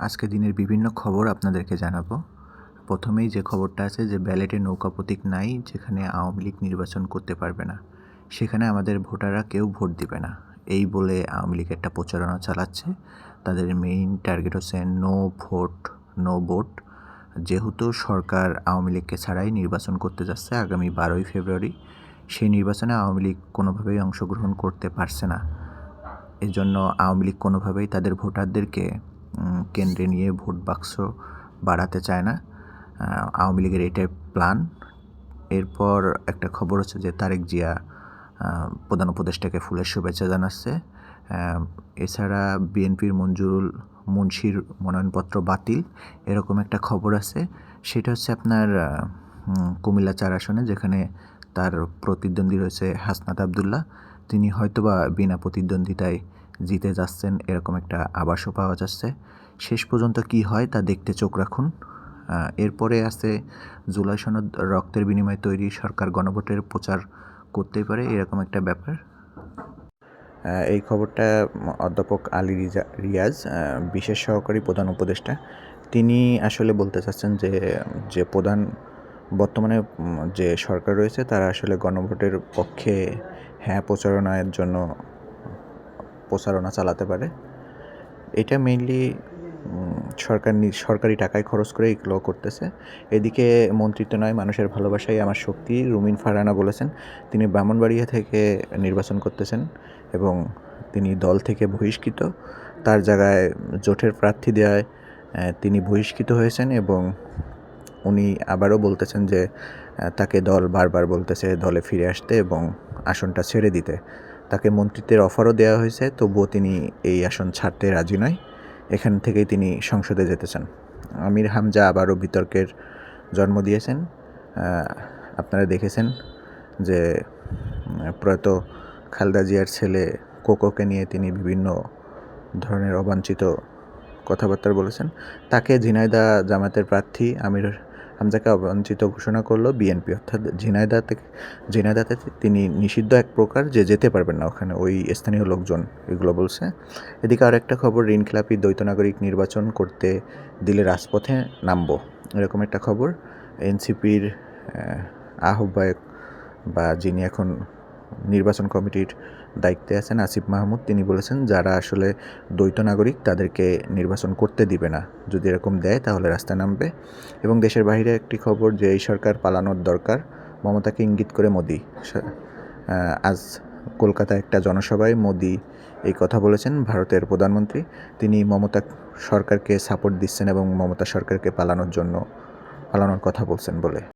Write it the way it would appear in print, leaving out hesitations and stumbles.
আজকে দিনের বিভিন্ন খবর আপনাদেরকে জানাবো। প্রথমেই যে খবরটা আছে যে ব্যালটে নৌকা প্রতীক নাই, যেখানে আওয়ামী লীগ নির্বাচন করতে পারবে না। সেখানে আমাদের ভোটাররা কেউ ভোট দিবে না। এই বলে আওয়ামী লীগ একটা প্রচারণা চালাচ্ছে। তাদের মেইন টার্গেট হচ্ছে নো ভোট, নো ভোট। যেহেতু সরকার আওয়ামী লীগকে ছাড়াই নির্বাচন করতে যাচ্ছে আগামী 12ই ফেব্রুয়ারি, সেই নির্বাচনে আওয়ামী লীগ কোনোভাবেই অংশগ্রহণ করতে পারছে না। এজন্য আওয়ামী লীগ কোনোভাবেই তাদের ভোটারদেরকে কেন্দ্রে নিয়ে ভোট বাক্স বাড়াতে চায় না। আওয়ামী লীগের এটাই প্ল্যান। এরপর একটা খবর হচ্ছে যে তারেক জিয়া প্রধান উপদেষ্টাকে ফুলের শুভেচ্ছা জানাচ্ছে। এছাড়া বিএনপির মঞ্জুরুল মুন্সির মনোনয়নপত্র বাতিল, এরকম একটা খবর আছে। সেটা হচ্ছে আপনার কুমিল্লা 4 আসনে, যেখানে তার প্রতিদ্বন্দ্বী রয়েছে হাসনাত আবদুল্লাহ। তিনি হয়তোবা বিনা প্রতিদ্বন্দ্বিতায় জিতে যাচ্ছেন, এরকম একটা আভাসও পাওয়া যাচ্ছে। শেষ পর্যন্ত কি হয় তা দেখতে চোখ রাখুন। এরপরে আছে জুলাই সনদ রক্তের বিনিময়ে তৈরি, সরকার গণভোটের প্রচার করতেই পারে, এরকম একটা ব্যাপার। এই খবরটা অধ্যাপক আলী রিয়াজ, বিশেষ সহকারী প্রধান উপদেষ্টা, তিনি আসলে বলতে চাচ্ছেন যে প্রধান বর্তমানে যে সরকার রয়েছে তারা আসলে গণভোটের পক্ষে প্রচারণার জন্য প্রচারণা চালাতে পারে। এটা মেইনলি সরকারি টাকায় খরচ করে এগুলো করতেছে। এদিকে মন্ত্রিত্ব নয়, মানুষের ভালোবাসাই আমার শক্তি, রুমিন ফারহানা বলেছেন। তিনি ব্রাহ্মণবাড়িয়া থেকে নির্বাচন করতেছেন এবং তিনি দল থেকে বহিষ্কৃত। তার জায়গায় জোটের প্রার্থী দেওয়ায় তিনি বহিষ্কৃত হয়েছেন এবং উনি আবারও বলতেছেন যে তাকে দল বারবার বলতেছে দলে ফিরে আসতে এবং আসনটা ছেড়ে দিতে। তাকে মন্ত্রিত্বের অফারও দেওয়া হয়েছে, তবুও তিনি এই আসন ছাড়তে রাজি নয়। এখান থেকেই তিনি সংসদে যেতে চান। আমির হামজা আবারও বিতর্কের জন্ম দিয়েছেন। আপনারা দেখেছেন যে প্রয়াত খালেদা জিয়ার ছেলে কোকোকে নিয়ে তিনি বিভিন্ন ধরনের অবাঞ্ছিত কথাবার্তা বলেছেন। তাকে ঝিনাইদহ জামায়াতের প্রার্থী আমির হামজাকে অবাঞ্ছিত ঘোষণা করলো বিএনপি, অর্থাৎ ঝিনাইদহতে তিনি নিষিদ্ধ এক প্রকার, যে যেতে পারবেন না ওখানে, ওই স্থানীয় লোকজন এগুলো বলছে। এদিকে আর একটা খবর, ঋণখেলাপি দ্বৈত নাগরিক নির্বাচন করতে দিলে রাজপথে নামবো, এরকম একটা খবর। এনসিপির আহ্বায়ক বা যিনি এখন নির্বাচন কমিটির দায়িত্বে আছেন আসিফ মাহমুদ, তিনি বলেছেন যারা আসলে দ্বৈত নাগরিক তাদেরকে নির্বাচন করতে দিবে না, যদি এরকম দেয় তাহলে রাস্তায় নামবে। এবং দেশের বাইরে একটি খবর যে এই সরকার পালানোর দরকার, মমতাকে ইঙ্গিত করে মোদি। আজ কলকাতায় একটা জনসভায় মোদি এই কথা বলেছেন, ভারতের প্রধানমন্ত্রী। তিনি মমতা সরকারকে সাপোর্ট দিচ্ছেন এবং মমতা সরকারকে পালানোর কথা বলছেন বলে।